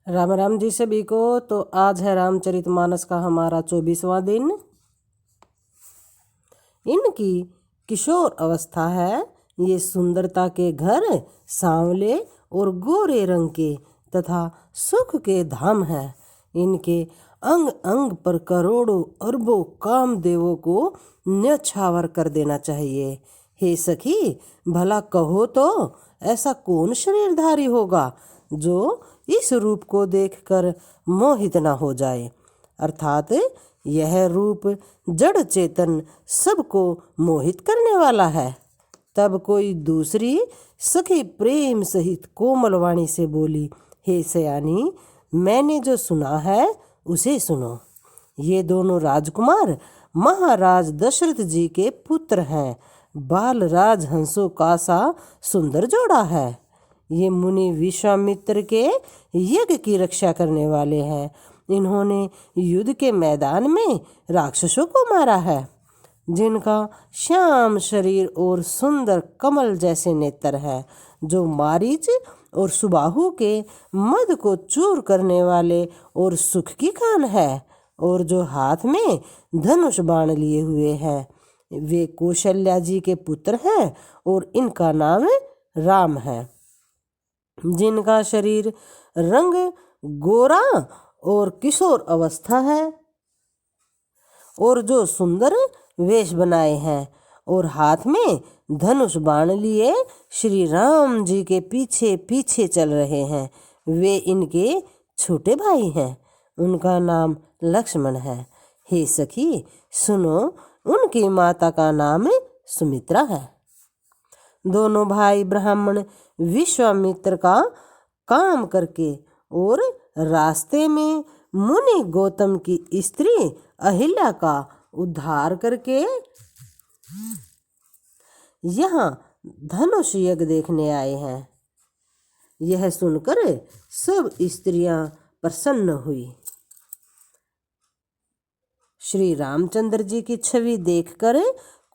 राम राम जी सभी को। तो आज है रामचरितमानस का हमारा 24वां दिन। इनकी किशोर अवस्था है। ये सुंदरता के घर सांवले और गोरे रंग के तथा सुख के धाम है। इनके अंग अंग पर करोड़ों अरबों कामदेवों को न्यौछावर कर देना चाहिए। हे सखी, भला कहो तो ऐसा कौन शरीरधारी होगा जो इस रूप को देखकर मोहित न हो जाए। अर्थात यह रूप जड़ चेतन सबको मोहित करने वाला है। तब कोई दूसरी सखी प्रेम सहित कोमल वाणी से बोली, हे सयानी, मैंने जो सुना है उसे सुनो। ये दोनों राजकुमार महाराज दशरथ जी के पुत्र हैं। बाल राज हंसों का सा सुंदर जोड़ा है। ये मुनि विश्वामित्र के यज्ञ की रक्षा करने वाले हैं। इन्होंने युद्ध के मैदान में राक्षसों को मारा है। जिनका श्याम शरीर और सुंदर कमल जैसे नेत्र है, जो मारीच और सुबाहु के मद को चूर करने वाले और सुख की खान है, और जो हाथ में धनुष बाण लिए हुए हैं। वे कौशल्या जी के पुत्र हैं और इनका नाम राम है। जिनका शरीर रंग गोरा और किशोर अवस्था है, और जो सुंदर वेश बनाए हैं और हाथ में धनुष बाण लिए श्री राम जी के पीछे पीछे चल रहे हैं। वे इनके छोटे भाई हैं। उनका नाम लक्ष्मण है। हे सखी, सुनो, उनकी माता का नाम सुमित्रा है। दोनों भाई ब्राह्मण विश्वामित्र का काम करके और रास्ते में मुनि गौतम की स्त्री अहिल्या का उद्धार करके यहाँ धनुष यज्ञ देखने आए हैं। यह सुनकर सब स्त्रियां प्रसन्न हुई। श्री रामचंद्र जी की छवि देखकर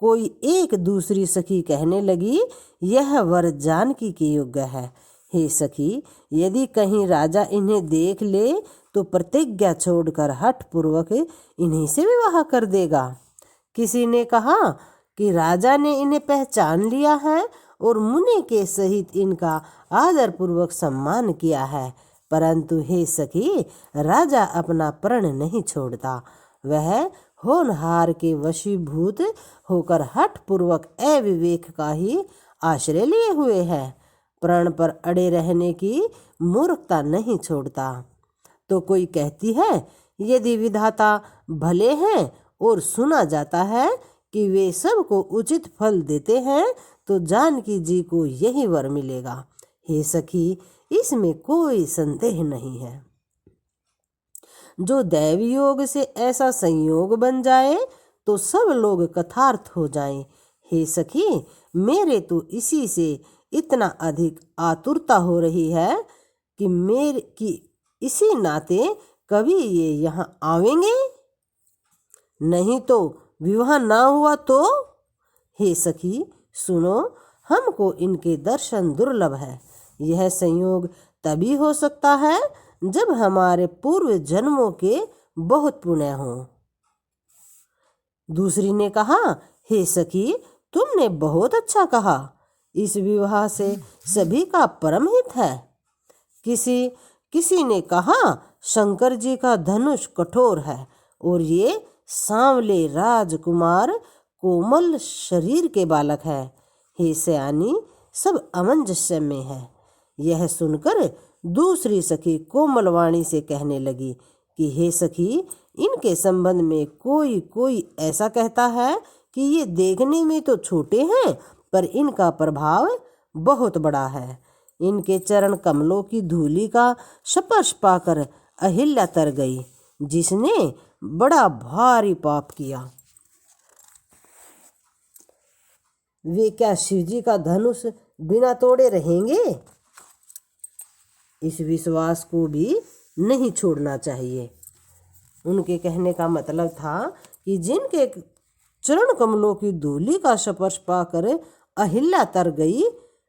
कोई एक दूसरी सखी कहने लगी, यह वर जानकी के योग्य है। हे सखी, यदि कहीं राजा इन्हें देख ले तो प्रतिज्ञा छोड़कर हठ पूर्वक इन्हीं से विवाह कर देगा। किसी ने कहा कि राजा ने इन्हें पहचान लिया है और मुनि के सहित इनका आदर पूर्वक सम्मान किया है। परंतु हे सखी, राजा अपना प्रण नहीं छोड़ता। वह होनहार के वशीभूत होकर हठ पूर्वक अविवेक का ही आश्रय लिए हुए है। प्रण पर अड़े रहने की मूर्खता नहीं छोड़ता। तो कोई कहती है, यदि विधाता भले हैं और सुना जाता है कि वे सबको उचित फल देते हैं, तो जानकी जी को यही वर मिलेगा। हे सखी, इसमें कोई संदेह नहीं है। जो दैव योग से ऐसा संयोग बन जाए तो सब लोग कथार्थ हो जाएं। हे सखी, मेरे तो इसी से इतना अधिक आतुरता हो रही है कि इसी नाते कभी ये यहाँ आवेंगे, नहीं तो विवाह ना हुआ तो। हे सखी, सुनो, हमको इनके दर्शन दुर्लभ है। यह संयोग तभी हो सकता है जब हमारे पूर्व जन्मों के बहुत पुण्य हो। दूसरी ने कहा, हे सखी, तुमने बहुत अच्छा कहा। इस विवाह से सभी का परम हित है। किसी ने कहा, शंकर जी का धनुष कठोर है और ये सांवले राजकुमार कोमल शरीर के बालक है। हे सयानी, सब अमंजस्य में है। यह सुनकर दूसरी सखी कोमल वाणी से कहने लगी कि हे सखी, इनके संबंध में कोई ऐसा कहता है कि ये देखने में तो छोटे हैं, पर इनका प्रभाव बहुत बड़ा है। इनके चरण कमलों की धूलि का स्पर्श पाकर अहिल्या तर गई, जिसने बड़ा भारी पाप किया। वे क्या शिवजी का धनुष बिना तोड़े रहेंगे? इस विश्वास को भी नहीं छोड़ना चाहिए। उनके कहने का मतलब था कि जिनके चरण कमलों की धूलि का स्पर्श पाकर अहिल्या तर गई,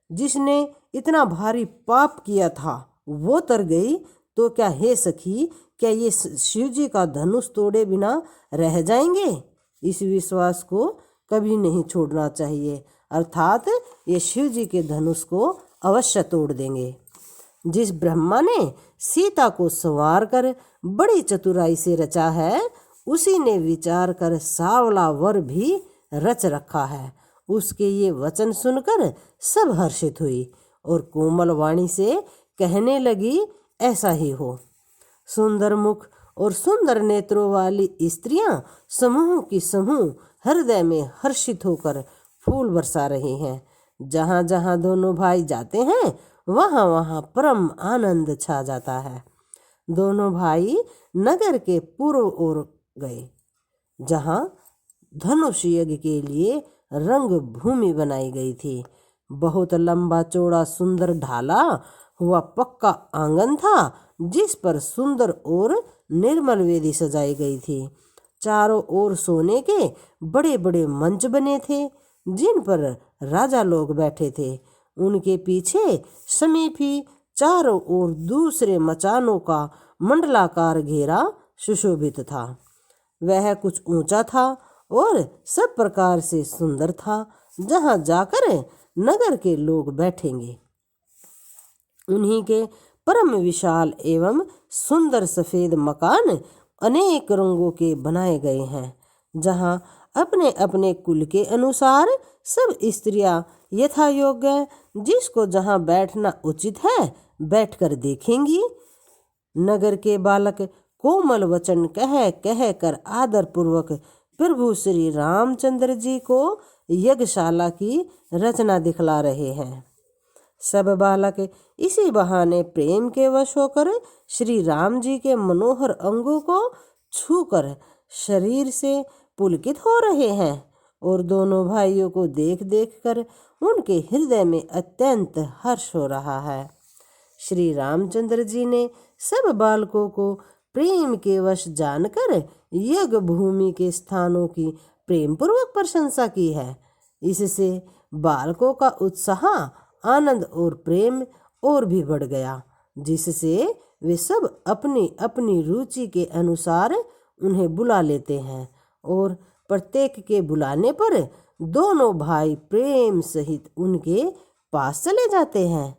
जिसने इतना भारी पाप किया था वो तर गई, तो क्या हे सखी, क्या ये शिव जी का धनुष तोड़े बिना रह जाएंगे? इस विश्वास को कभी नहीं छोड़ना चाहिए, अर्थात ये शिव जी के धनुष को अवश्य तोड़ देंगे। जिस ब्रह्मा ने सीता को संवार कर बड़ी चतुराई से रचा है, उसी ने विचार कर सावला वर भी रच रखा है। उसके ये वचन सुनकर सब हर्षित हुई और कोमल वाणी से कहने लगी, ऐसा ही हो। सुंदर मुख और सुंदर नेत्रों वाली स्त्रियां समूह की समूह हृदय में हर्षित होकर फूल बरसा रही हैं। जहाँ जहाँ दोनों भाई जाते हैं वहाँ वहाँ परम आनंद छा जाता है। दोनों भाई नगर के पूर्व ओर गए, जहाँ धनुष यज्ञ के लिए रंग भूमि बनाई गई थी। बहुत लंबा चौड़ा सुंदर ढाला हुआ पक्का आंगन था, जिस पर सुंदर और निर्मल वेदी सजाई गई थी। चारों ओर सोने के बड़े बड़े मंच बने थे, जिन पर राजा लोग बैठे थे। उनके पीछे समीप ही चारों ओर दूसरे मचानों का मंडलाकार घेरा सुशोभित था। वह कुछ ऊंचा था और सब प्रकार से सुंदर था। जहाँ जाकर नगर के लोग बैठेंगे, उन्हीं के परम विशाल एवं सुंदर सफेद मकान अनेक रंगों के बनाए गए हैं, जहाँ अपने अपने कुल के अनुसार सब स्त्रियां यथा योग्य जिसको जहाँ बैठना उचित है बैठकर देखेंगी। नगर के बालक कोमल वचन कह कह कर आदर पूर्वक प्रभु श्री रामचंद्र जी को यज्ञशाला की रचना दिखला रहे हैं। सब बालक इसी बहाने प्रेम के वश होकर श्री राम जी के मनोहर अंगों को छूकर शरीर से पुलकित हो रहे हैं और दोनों भाइयों को देख देख कर उनके हृदय में अत्यंत हर्ष हो रहा है। श्री रामचंद्र जी ने सब बालकों को प्रेम के वश जानकर यज्ञ भूमि के स्थानों की प्रेम पूर्वक प्रशंसा की है। इससे बालकों का उत्साह, आनंद और प्रेम और भी बढ़ गया, जिससे वे सब अपनी अपनी रुचि के अनुसार उन्हें बुला लेते हैं और प्रत्येक के बुलाने पर दोनों भाई प्रेम सहित उनके पास चले जाते हैं।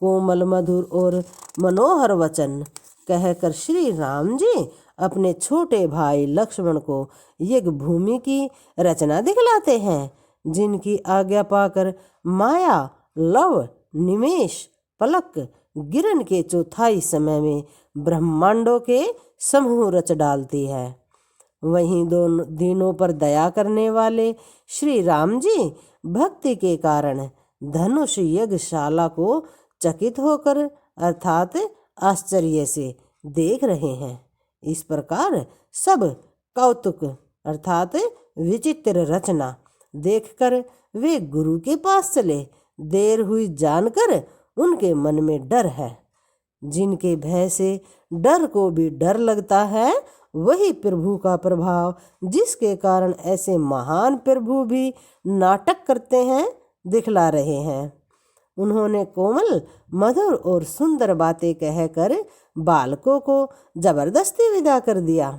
कोमल मधुर और मनोहर वचन कहकर श्री राम जी अपने छोटे भाई लक्ष्मण को यज्ञ भूमि की रचना दिखलाते हैं, जिनकी आज्ञा पाकर माया लव निमेष पलक गिरन के चौथाई समय में ब्रह्मांडों के समूह रच डालती है। वहीं दोनों दिनों पर दया करने वाले श्री राम जी भक्ति के कारण धनुष यज्ञशाला को चकित होकर अर्थात आश्चर्य से देख रहे हैं। इस प्रकार सब कौतुक अर्थात विचित्र रचना देखकर वे गुरु के पास चले। देर हुई जानकर उनके मन में डर है। जिनके भय से डर को भी डर लगता है, वही प्रभु का प्रभाव, जिसके कारण ऐसे महान प्रभु भी नाटक करते हैं, दिखला रहे हैं। उन्होंने कोमल मधुर और सुंदर बातें कहकर बालकों को जबरदस्ती विदा कर दिया।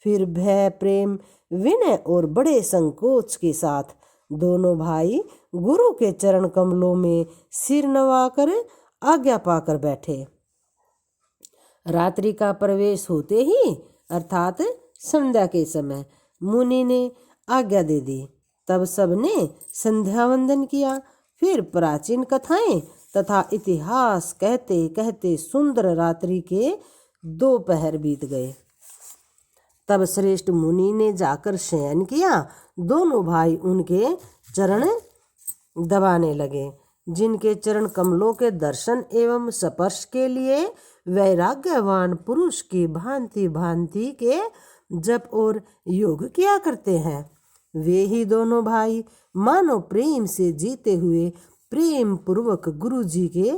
फिर भय प्रेम विनय और बड़े संकोच के साथ दोनों भाई गुरु के चरण कमलों में सिर नवाकर आज्ञा पाकर बैठे। रात्रि का प्रवेश होते ही अर्थात संध्या के समय मुनि ने आज्ञा दे दी। तब सबने संध्या वंदन किया। फिर प्राचीन कथाएं तथा इतिहास कहते कहते सुंदर रात्रि के 2 पहर बीत गए। तब श्रेष्ठ मुनि ने जाकर शयन किया। दोनों भाई उनके चरण दबाने लगे। जिनके चरण कमलों के दर्शन एवं स्पर्श के लिए वैराग्यवान पुरुष की भांति भांति के जप और योग किया करते हैं, वे ही दोनों भाई मानो प्रेम से जीते हुए प्रेम पूर्वक गुरु जी के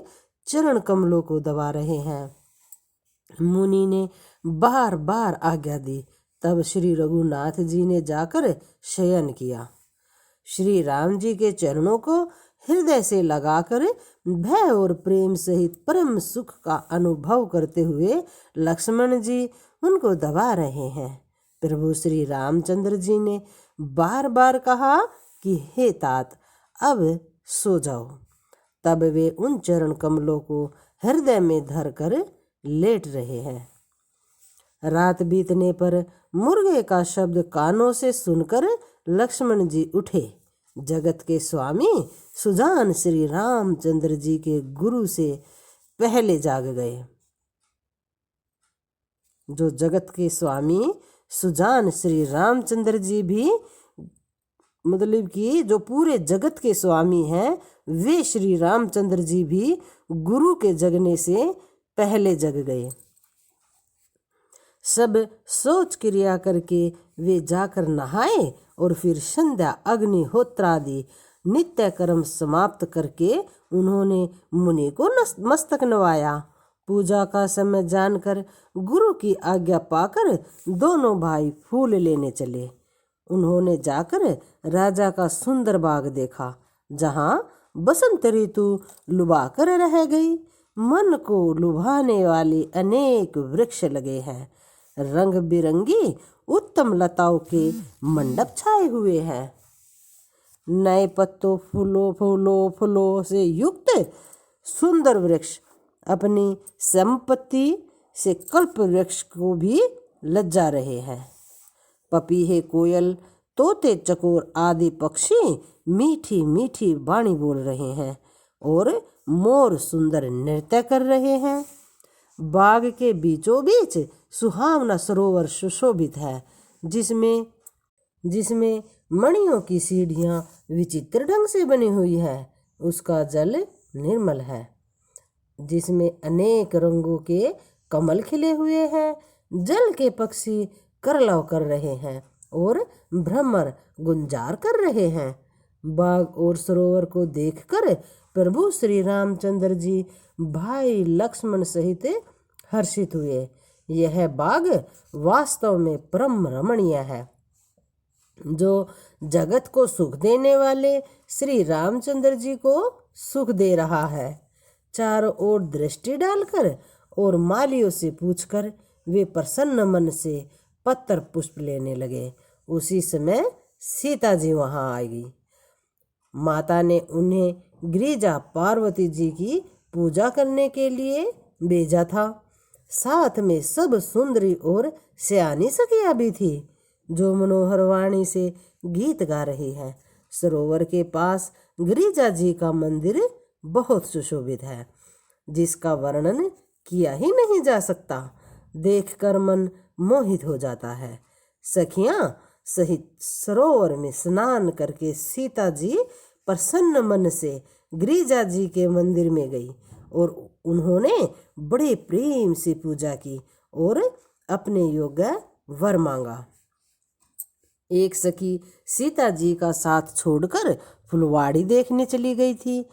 चरण कमलों को दबा रहे हैं। मुनि ने बार बार आज्ञा दी। तब श्री रघुनाथ जी ने जाकर शयन किया। श्री राम जी के चरणों को हृदय से लगाकर भय और प्रेम सहित परम सुख का अनुभव करते हुए लक्ष्मण जी उनको दबा रहे हैं। प्रभु श्री रामचंद्र जी ने बार बार कहा कि हे तात, अब सो जाओ। तब वे उन चरण कमलों को हृदय में धरकर लेट रहे हैं। रात बीतने पर मुर्गे का शब्द कानों से सुनकर लक्ष्मण जी उठे। जगत के स्वामी सुजान श्री रामचंद्र जी के गुरु से पहले जाग गए। जो जगत के स्वामी सुजान श्री रामचंद्र जी भी, मतलब कि जो पूरे जगत के स्वामी हैं, वे श्री रामचंद्र जी भी गुरु के जगने से पहले जग गए। सब सोच क्रिया करके वे जाकर नहाए और फिर संध्या अग्निहोत्रादि नित्य कर्म समाप्त करके उन्होंने मुनि को मस्तक नवाया। पूजा का समय जानकर गुरु की आज्ञा पाकर दोनों भाई फूल लेने चले। उन्होंने जाकर राजा का सुंदर बाग देखा, जहाँ बसंत ऋतु लुभा कर रह गई। मन को लुभाने वाले अनेक वृक्ष लगे हैं। रंग बिरंगी उत्तम लताओं के मंडप छाए हुए हैं। नए पत्तों फूलों से युक्त सुंदर वृक्ष अपनी संपत्ति से कल्प वृक्ष को भी लज्जा रहे हैं। पपीहे, कोयल, तोते, चकोर आदि पक्षी मीठी मीठी वाणी बोल रहे हैं और मोर सुंदर नृत्य कर रहे हैं। बाग के बीचों बीच सुहावना सरोवर सुशोभित है, जिसमें मणियों की सीढ़ियां विचित्र ढंग से बनी हुई है। उसका जल निर्मल है, जिसमें अनेक रंगों के कमल खिले हुए हैं। जल के पक्षी करलव कर रहे हैं और भ्रमर गुंजार कर रहे हैं। बाग और सरोवर को देखकर प्रभु श्री रामचंद्र जी भाई लक्ष्मण सहित हर्षित हुए। यह बाग वास्तव में परम रमणीय है, जो जगत को सुख देने वाले श्री रामचंद्र जी को सुख दे रहा है। चारों ओर दृष्टि डालकर और मालियों से पूछकर वे प्रसन्न मन से पत्र पुष्प लेने लगे। उसी समय सीता जी वहां आई। माता ने उन्हें गिरिजा पार्वती जी की पूजा करने के लिए भेजा था। साथ में सब सुंदरी और सयानी सखियां भी थी, जो मनोहर वाणी से गीत गा रही है। सरोवर के पास गिरिजा जी का मंदिर बहुत सुशोभित है, जिसका वर्णन किया ही नहीं जा सकता। देखकर मन मोहित हो जाता है। सखियां सहित सरोवर में स्नान करके सीता जी प्रसन्न मन से गिरिजा जी के मंदिर में गई और उन्होंने बड़े प्रेम से पूजा की और अपने योग्य वर मांगा। एक सखी सीता जी का साथ छोड़कर फुलवाड़ी देखने चली गई थी।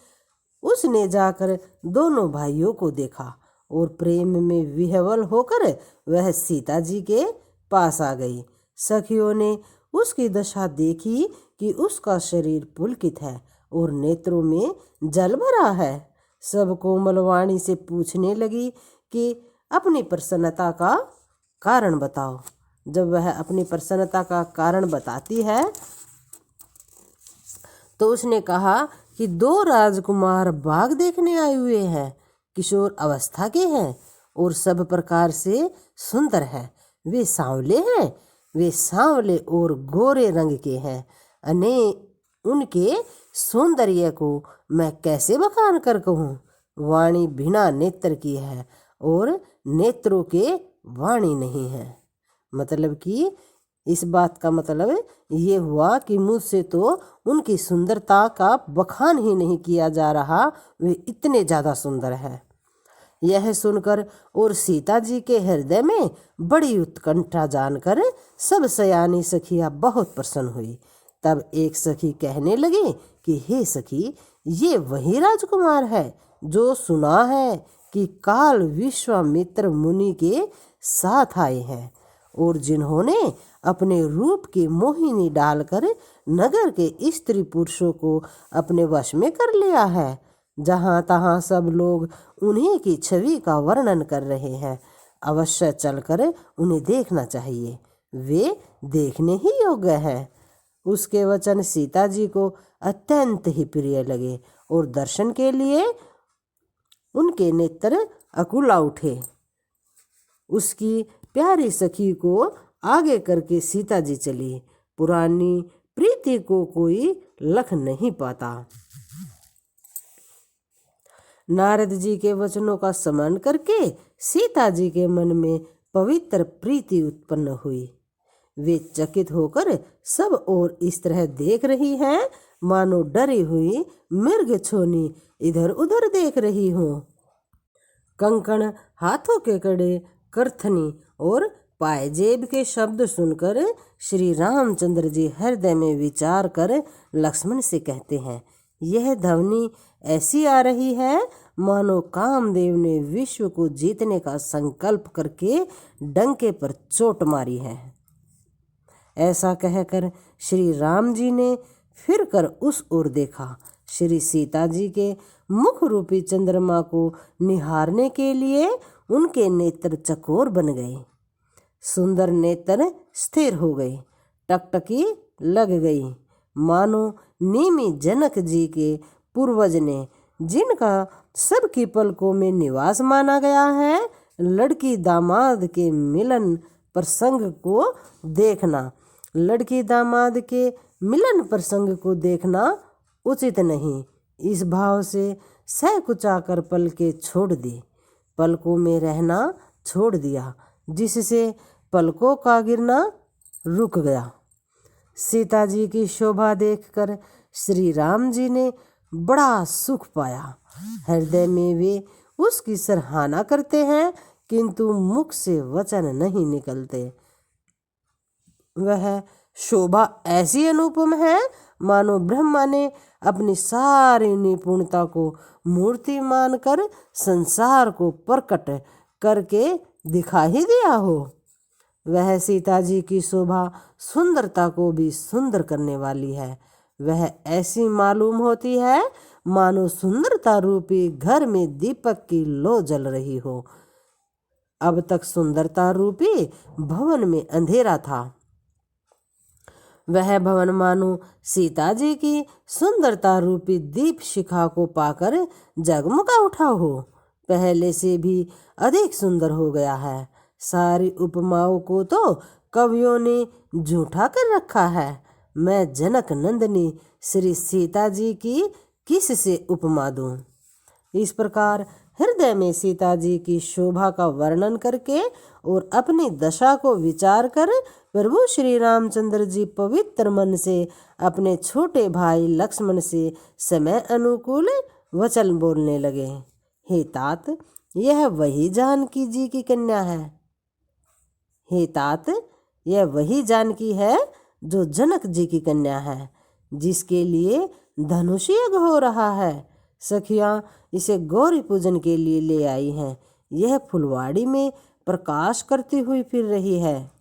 उसने जाकर दोनों भाइयों को देखा और प्रेम में विह्वल होकर वह सीता जी के पास आ गई। सखियों ने उसकी दशा देखी कि उसका शरीर पुलकित है और नेत्रों में जल भरा है। सब कोमल वाणी से पूछने लगी कि अपनी प्रसन्नता का कारण बताओ। जब वह अपनी प्रसन्नता का कारण बताती है तो उसने कहा कि 2 राजकुमार बाग देखने आए हुए हैं, किशोर अवस्था के हैं और सब प्रकार से सुंदर हैं। वे सांवले और गोरे रंग के हैं। उनके सौंदर्य को मैं कैसे बखान कर कहूँ। वाणी बिना नेत्र की है और नेत्रों के वाणी नहीं है। मतलब कि इस बात का मतलब ये हुआ कि मुझसे तो उनकी सुंदरता का बखान ही नहीं किया जा रहा, वे इतने ज़्यादा सुंदर हैं। यह सुनकर और सीता जी के हृदय में बड़ी उत्कंठा जानकर सब सयानी सखियाँ बहुत प्रसन्न हुई। तब एक सखी कहने लगी कि हे सखी, ये वही राजकुमार है जो सुना है कि काल विश्वामित्र मुनि के साथ आए हैं और जिन्होंने अपने रूप की मोहिनी डालकर नगर के स्त्री पुरुषों को अपने वश में कर लिया है। जहाँ तहाँ सब लोग उन्हीं की छवि का वर्णन कर रहे हैं। अवश्य चलकर उन्हें देखना चाहिए, वे देखने ही योग्य हैं। उसके वचन सीता जी को अत्यंत ही प्रिय लगे और दर्शन के लिए उनके नेत्र अकुला उठे। उसकी प्यारी सखी को आगे करके सीता जी चली। पुरानी प्रीति को कोई लख नहीं पाता। नारद जी के वचनों का स्मरण करके सीता जी के मन में पवित्र प्रीति उत्पन्न हुई। वे चकित होकर सब ओर इस तरह देख रही हैं मानो डरी हुई मृग छोनी इधर उधर देख रही हो। कंकण, हाथों के कड़े, करथनी और पायजेब के शब्द सुनकर श्री रामचंद्र जी हृदय में विचार कर लक्ष्मण से कहते हैं, यह ध्वनि ऐसी आ रही है मानो कामदेव ने विश्व को जीतने का संकल्प करके डंके पर चोट मारी है। ऐसा कहकर श्री राम जी ने फिर कर उस ओर देखा। श्री सीता जी के मुख रूपी चंद्रमा को निहारने के लिए उनके नेत्र चकोर बन गए। सुंदर नेत्र स्थिर हो गए, टकटकी लग गई, मानो नेमी जनक जी के पूर्वज ने, जिनका सबकी पलकों में निवास माना गया है, लड़की दामाद के मिलन प्रसंग को देखना। लड़की दामाद के मिलन प्रसंग को देखना उचित नहीं, इस भाव से सह कुचाकर पलकें छोड़ दी, पलकों में रहना छोड़ दिया, जिससे पलकों का गिरना रुक गया। सीता जी की शोभा देखकर श्री राम जी ने बड़ा सुख पाया। हृदय में वे उसकी सराहना करते हैं, किंतु मुख से वचन नहीं निकलते। वह शोभा ऐसी अनुपम है मानो ब्रह्मा ने अपनी सारी निपुणता को मूर्ति मानकर संसार को प्रकट करके दिखा ही दिया हो। वह सीता जी की शोभा सुंदरता को भी सुंदर करने वाली है। वह ऐसी मालूम होती है मानो सुंदरता रूपी घर में दीपक की लौ जल रही हो। अब तक सुंदरता रूपी भवन में अंधेरा था, वह भवन मानो सीता जी की सुंदरता रूपी दीप शिखा को पाकर जगमगा उठा हो, पहले से भी अधिक सुंदर हो गया है। सारी उपमाओं को तो कवियों ने झूठा कर रखा है। मैं जनक नंदिनी श्री सीता जी की किस से उपमा दूं? इस प्रकार हृदय में सीता जी की शोभा का वर्णन करके और अपनी दशा को विचार कर प्रभु श्री रामचंद्र जी पवित्र मन से अपने छोटे भाई लक्ष्मण से समय अनुकूल वचन बोलने लगे। हे तात, यह वही जानकी जी की कन्या है। हे तात, यह वही जानकी है जो जनक जी की कन्या है, जिसके लिए धनुष यज्ञ हो रहा है। सखियां इसे गौरी पूजन के लिए ले आई हैं। यह फुलवाड़ी में प्रकाश करती हुई फिर रही है,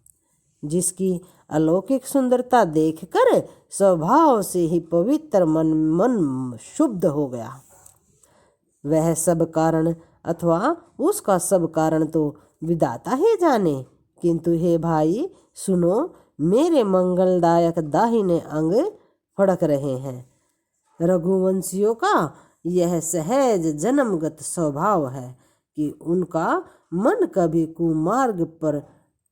जिसकी अलौकिक सुंदरता देखकर स्वभाव से ही पवित्र मन शुद्ध हो गया। वह सब कारण अथवा उसका सब कारण तो विधाता ही जाने, किंतु हे भाई सुनो, मेरे मंगलदायक दाहिने अंग फड़क रहे हैं। रघुवंशियों का यह सहज जन्मगत स्वभाव है कि उनका मन कभी कुमार्ग पर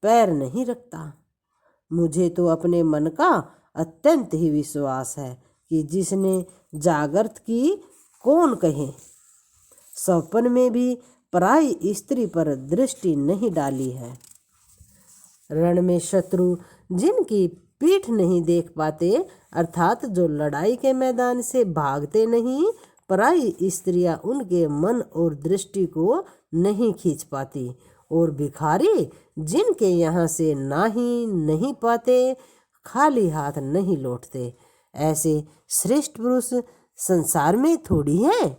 पैर नहीं रखता। मुझे तो अपने मन का अत्यंत ही विश्वास है कि जिसने जागृत की कौन कहे, सपन में भी पराई स्त्री पर दृष्टि नहीं डाली है। रण में शत्रु जिनकी पीठ नहीं देख पाते, अर्थात जो लड़ाई के मैदान से भागते नहीं, पराई स्त्रियां उनके मन और दृष्टि को नहीं खींच पाती, और भिखारी जिनके यहाँ से नाही नहीं पाते, खाली हाथ नहीं लौटते। ऐसे श्रेष्ठ पुरुष संसार में थोड़ी हैं।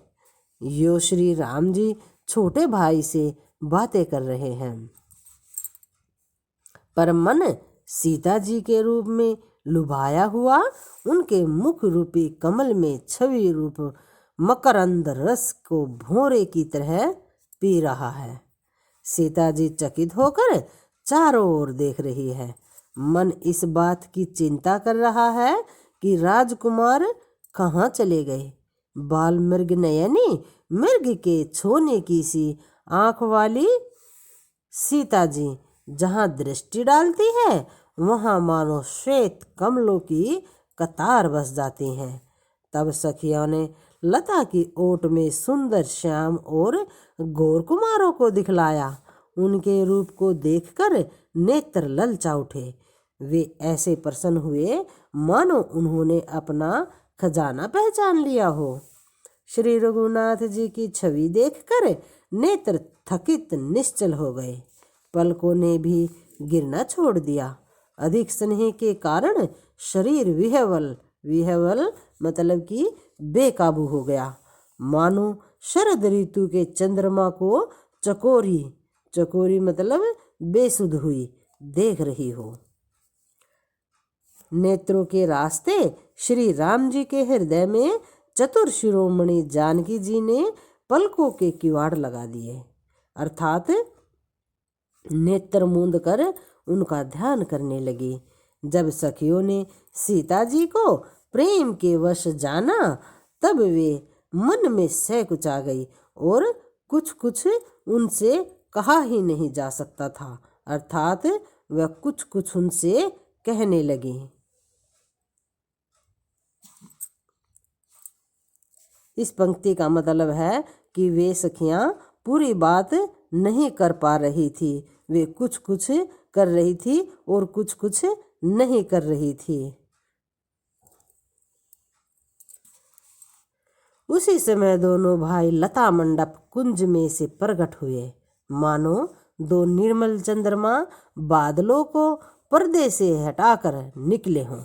यो श्री राम जी छोटे भाई से बातें कर रहे हैं, पर मन सीता जी के रूप में लुभाया हुआ उनके मुख रूपी कमल में छवि रूप मकरंद रस को भौरे की तरह पी रहा है। सीता जी चकित होकर चारों ओर देख रही है। मन इस बात की चिंता कर रहा है कि राजकुमार कहाँ चले गए। बाल मृग नयनी मृग के छोने की सी आंख वाली सीता जी जहाँ दृष्टि डालती है वहाँ मानो श्वेत कमलों की कतार बस जाती हैं। तब सखियों ने लता की ओट में सुंदर श्याम और गौर कुमारों को दिखलाया। उनके रूप को देखकर नेत्र ललचा उठे। वे ऐसे प्रसन्न हुए मानो उन्होंने अपना खजाना पहचान लिया हो। श्री रघुनाथ जी की छवि देखकर नेत्र थकित निश्चल हो गए। पलकों ने भी गिरना छोड़ दिया। अधिक स्नेह के कारण शरीर विह्वल मतलब कि बेकाबू हो गया। मानो शरद ऋतु के चंद्रमा को चकोरी मतलब बेसुध हुई देख रही हो। नेत्रों के रास्ते श्री राम जी के हृदय में चतुर शिरोमणि जानकी जी ने पलकों के किवाड़ लगा दिए, अर्थात नेत्र मूंद कर उनका ध्यान करने लगी। जब सखियों ने सीता जी को प्रेम के वश जाना तब वे मन में सकुचा गई और कुछ उनसे कहा ही नहीं जा सकता था, अर्थात वह कुछ उनसे कहने लगी। इस पंक्ति का मतलब है कि वे सखियां पूरी बात नहीं कर पा रही थी। वे कुछ कर रही थी और कुछ नहीं कर रही थी। उसी समय दोनों भाई लता मंडप कुंज में से प्रकट हुए, मानो दो निर्मल चंद्रमा बादलों को पर्दे से हटाकर निकले हों।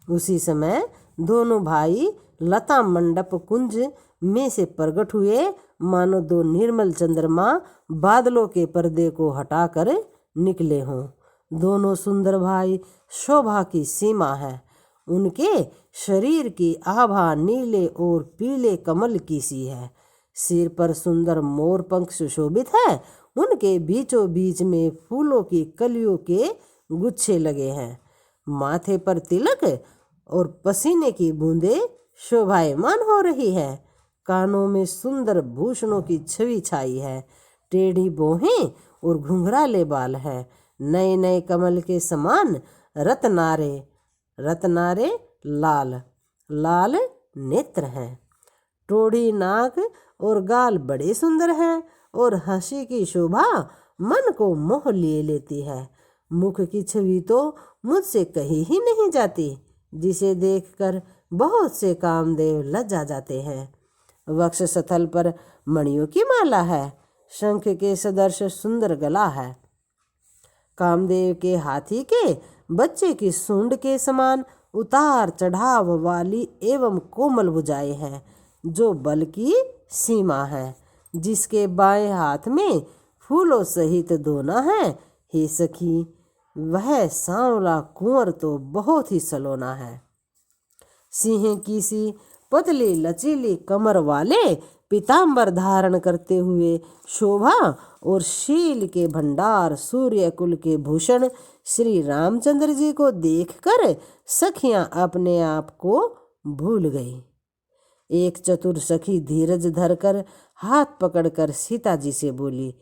उसी समय दोनों भाई लता मंडप कुंज में से प्रकट हुए, मानो दो निर्मल चंद्रमा बादलों के पर्दे को हटाकर निकले हों। दोनों सुंदर भाई शोभा की सीमा है। उनके शरीर की आभा नीले और पीले कमल की सी है। सिर पर सुंदर मोर पंख सुशोभित है। उनके बीचों बीच में फूलों की कलियों के गुच्छे लगे हैं। माथे पर तिलक और पसीने की बूंदें शोभायमान हो रही है। कानों में सुंदर भूषणों की छवि छाई है। टेढ़ी भौहें और घुंघराले बाल है। नए नए कमल के समान रत्नारे लाल नेत्र हैं। टोढ़ी नाक और गाल बड़े सुंदर हैं और हंसी की शोभा मन को मोह लिए लेती है। मुख की छवि तो मुझसे कही ही नहीं जाती, जिसे देखकर बहुत से कामदेव लज्जा जाते हैं। वक्ष स्थल पर मणियों की माला है। शंख के सदृश सुंदर गला है। कामदेव के हाथी के बच्चे की सूंड के समान उतार चढ़ाव वाली एवं कोमल भुजाएं हैं, जो बल की सीमा है। जिसके बाएं हाथ में फूलों सहित दोना है। हे सखी, वह सांवला कुंवर तो बहुत ही सलोना है। सिंह की सी पतली लचीली कमर वाले पीतांबर धारण करते हुए शोभा और शील के भंडार सूर्य कुल के भूषण श्री रामचंद्र जी को देखकर सखियां अपने आप को भूल गई। एक चतुर सखी धीरज धरकर हाथ पकड़कर सीता जी से बोली,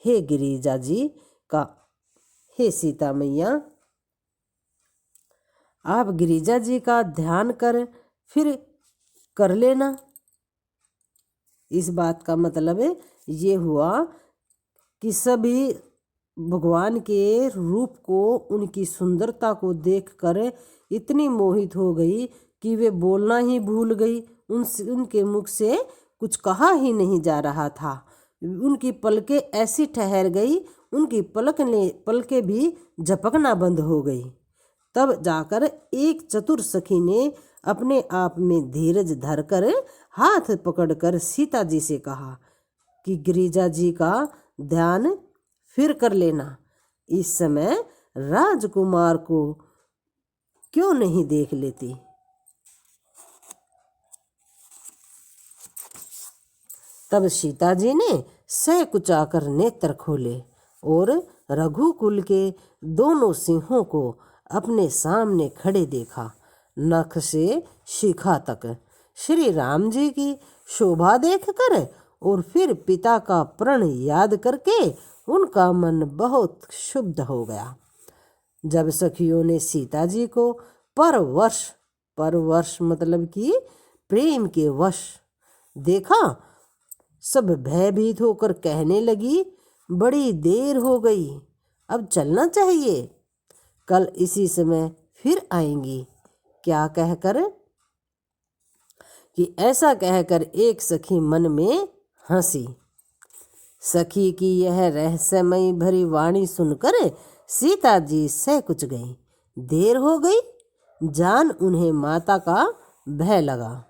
हे गिरिजा जी का हे सीता मैया, आप गिरिजा जी का ध्यान फिर कर लेना। इस बात का मतलब ये हुआ कि सभी भगवान के रूप को, उनकी सुंदरता को देखकर इतनी मोहित हो गई कि वे बोलना ही भूल गई। उनके मुख से कुछ कहा ही नहीं जा रहा था। उनकी पलकें ऐसी ठहर गई, उनकी पलकें भी झपकना बंद हो गई। तब जाकर एक चतुर सखी ने अपने आप में धीरज धरकर हाथ पकड़कर सीता जी से कहा कि गिरिजा जी का ध्यान फिर कर लेना। इस समय राजकुमार को क्यों नहीं देख लेती। तब सीता जी ने सकुचाकर नेत्र खोले और रघुकुल के दोनों सिंहों को अपने सामने खड़े देखा। नख से शिखा तक श्री राम जी की शोभा देखकर और फिर पिता का प्रण याद करके उनका मन बहुत क्षुब्ध हो गया। जब सखियों ने सीता जी को परवश मतलब कि प्रेम के वश देखा, सब भयभीत होकर कहने लगी, बड़ी देर हो गई, अब चलना चाहिए, कल इसी समय फिर आएंगी। क्या कहकर कि ऐसा कहकर एक सखी मन में हंसी। सखी की यह रहस्यमयी भरी वाणी सुनकर सीता जी सकुच गई। देर हो गई जान उन्हें माता का भय लगा।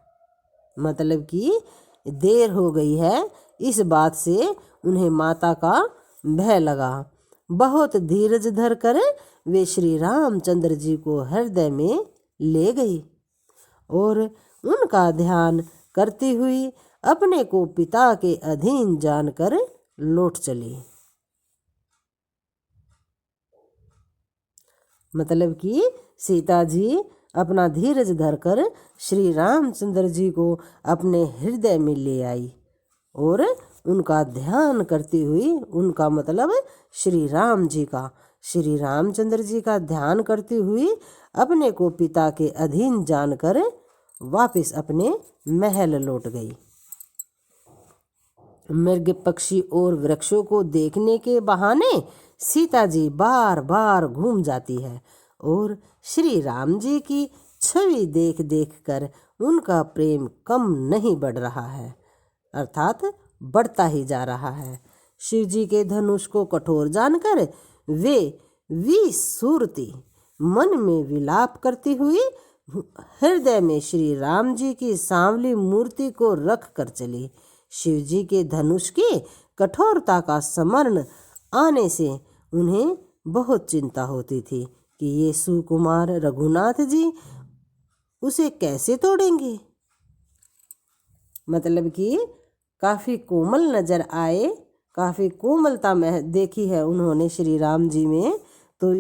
मतलब कि देर हो गई है, इस बात से उन्हें माता का भय लगा। बहुत धीरज धर कर वे श्री रामचंद्र जी को हृदय में ले गई और उनका ध्यान करती हुई अपने को पिता के अधीन जानकर लौट चली। मतलब कि सीता जी अपना धीरज धरकर श्री रामचंद्र जी को अपने हृदय में ले आई और उनका ध्यान करती हुई, उनका मतलब श्री राम जी का, श्री रामचंद्र जी का ध्यान करती हुई अपने को पिता के अधीन जानकर वापस अपने महल लौट गई। मृग पक्षी और वृक्षों को देखने के बहाने सीता जी बार बार घूम जाती है और श्री राम जी की छवि देख देख कर उनका प्रेम कम नहीं बढ़ रहा है, अर्थात बढ़ता ही जा रहा है। शिव जी के धनुष को कठोर जानकर वे विसूरती मन में विलाप करती हुई हृदय में श्री राम जी की सांवली मूर्ति को रख कर चली। शिव जी के धनुष की कठोरता का स्मरण आने से उन्हें बहुत चिंता होती थी कि ये सुकुमार रघुनाथ जी उसे कैसे तोड़ेंगे। मतलब कि काफ़ी कोमल नज़र आए, काफ़ी कोमलता में देखी है उन्होंने श्री राम जी में, तो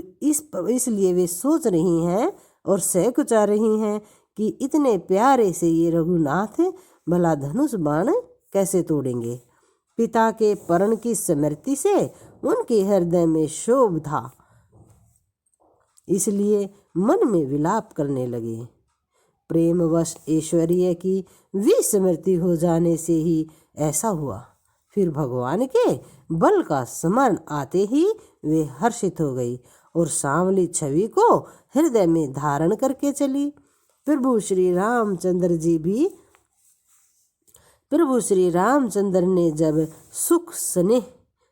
इसलिए वे सोच रही हैं और सहकुचा रही हैं कि इतने प्यारे से ये रघुनाथ भला धनुष बाण कैसे तोड़ेंगे। पिता के प्रण की स्मृति से उनके हृदय में क्षोभ था, इसलिए मन में विलाप करने लगे। प्रेमवश ऐश्वर्य की विस्मृति हो जाने से ही ऐसा हुआ। फिर भगवान के बल का स्मरण आते ही वे हर्षित हो गई और सांवली छवि को हृदय में धारण करके चली। प्रभु श्री रामचंद्र ने जब सुख स्नेह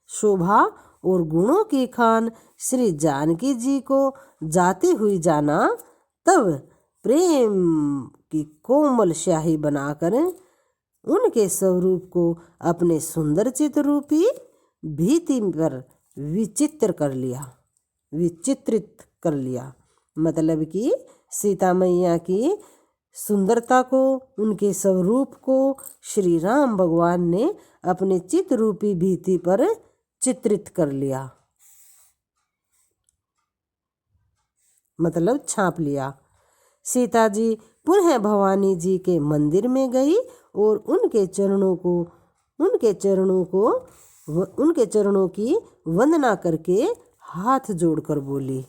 शोभा और गुणों की खान श्री जानकी जी को जाती हुई जाना, तब प्रेम की कोमल स्याही बनाकर उनके स्वरूप को अपने सुंदर चित्ररूपी भीति पर विचित्रित कर लिया। मतलब कि सीता मैया की सुंदरता को, उनके स्वरूप को श्री राम भगवान ने अपने चित्ररूपी भीति पर चित्रित कर लिया, मतलब छाप लिया। सीता जी पुनः भवानी जी के मंदिर में गई और उनके चरणों की वंदना करके हाथ जोड़कर बोली,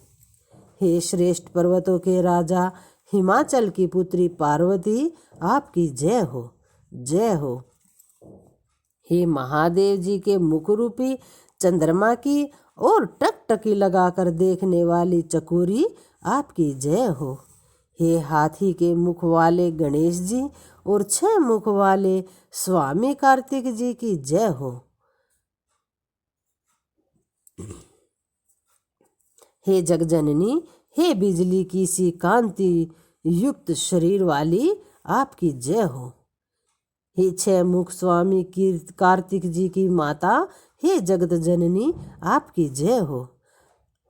हे श्रेष्ठ पर्वतों के राजा, हिमाचल की पुत्री पार्वती, आपकी जय हो, जय हो। हे महादेव जी के मुख रूपी चंद्रमा की और टकटकी लगाकर देखने वाली चकोरी, आपकी जय हो। हे हाथी के मुख वाले गणेश जी और 6 मुख वाले स्वामी कार्तिक जी की जय हो। हे जगजननी, हे बिजली की सी कांति युक्त शरीर वाली, आपकी जय हो। हे छह मुख स्वामी कार्तिक जी की माता, हे जगत जननी, आपकी जय हो।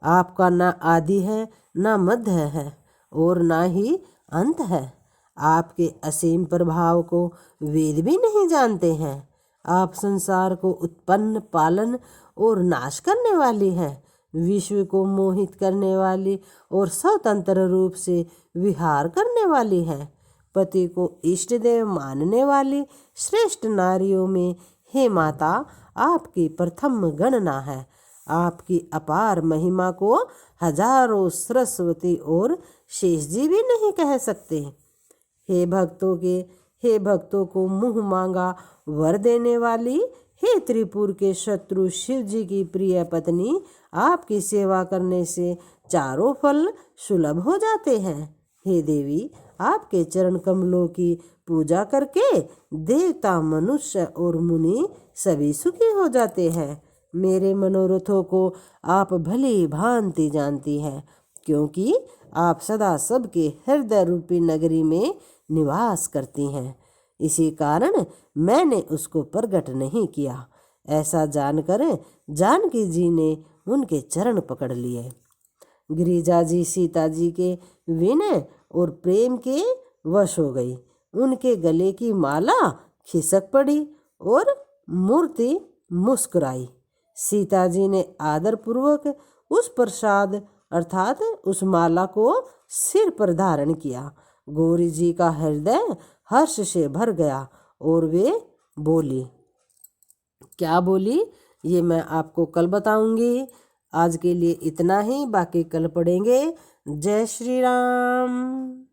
आपका ना आदि है, ना मध्य है और ना ही अंत है। आपके असीम प्रभाव को वेद भी नहीं जानते हैं। आप संसार को उत्पन्न, पालन और नाश करने वाली हैं। विश्व को मोहित करने वाली और स्वतंत्र रूप से विहार करने वाली हैं। पति को इष्ट देव मानने वाली श्रेष्ठ नारियों में हे माता, आपकी प्रथम गणना है। आपकी अपार महिमा को हजारों सरस्वती और शेष जी भी नहीं कह सकते। हे भक्तों को मुँह मांगा वर देने वाली, हे त्रिपुर के शत्रु शिव जी की प्रिय पत्नी, आपकी सेवा करने से चारों फल सुलभ हो जाते हैं। हे देवी, आपके चरण कमलों की पूजा करके देवता, मनुष्य और मुनि सभी सुखी हो जाते हैं। मेरे मनोरथों को आप भली भांति जानती हैं, क्योंकि आप सदा सबके हृदय रूपी नगरी में निवास करती हैं। इसी कारण मैंने उसको प्रकट नहीं किया। ऐसा जानकर जानकी जी ने उनके चरण पकड़ लिए। गिरिजा जी सीता जी के विनय और प्रेम के वश हो गई। उनके गले की माला खिसक पड़ी और मूर्ति मुस्कुराई। सीता जी ने आदर पूर्वक उस प्रसाद अर्थात उस माला को सिर पर धारण किया। गौरी जी का हृदय हर्ष से भर गया और वे बोली। क्या बोली ये मैं आपको कल बताऊंगी। आज के लिए इतना ही, बाकी कल पढ़ेंगे। जय श्री राम।